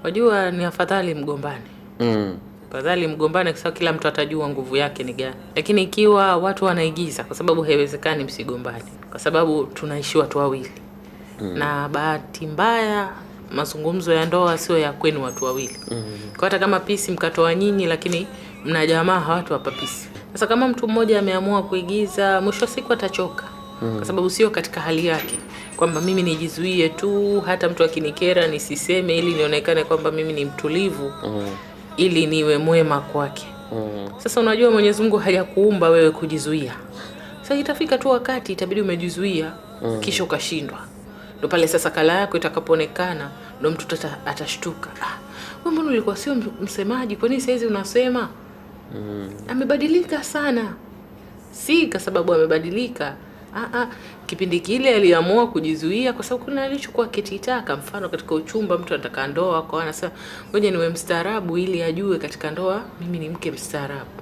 Wajua ni afadhali mgombane. Afadhali mgombane kwa sababu kila mtu atajua nguvu yake ni gani. Lakini ikiwa watu wanaigiza, kwa sababu haiwezekani msigombane, kwa sababu tunaishi watu wawili. Na bahati mbaya mazungumzo ya ndoa sio ya kwenu watu wawili. Kwa hata kama pisi mkatoa nyinyi, lakini mna jamaa hawatu hapa pisi. Sasa kama mtu mmoja ameamua kuigiza, mwisho siku atachoka. Kwa sababu sio katika hali yake kwamba mimi nijizuie tu, hata mtu akinikera nisiseme ili nionekane kwamba mimi ni mtulivu, ili niwe mwema kwake. Sasa unajua Mwenyezi Mungu hajakuumba wewe kujizuia. Sasa itafika tu wakati itabidi umejizuia, kisha ukashindwa. Ndio pale sasa kala yako itakapoonekana, ndio mtu atashtuka. Wewe mbona ulikuwa sio msemaji, kwa nini saizi unasema? Amebadilika sana. Si kwa sababu amebadilika. Kipindi kile aliamua kujizuia kwa sababu kuna alichokuwa kititaka. Mfano katika uchumba mtu anataka ndoa, kwa anasema ngoja niwe mstaarabu ili ajue katika ndoa mimi ni mke mstaarabu.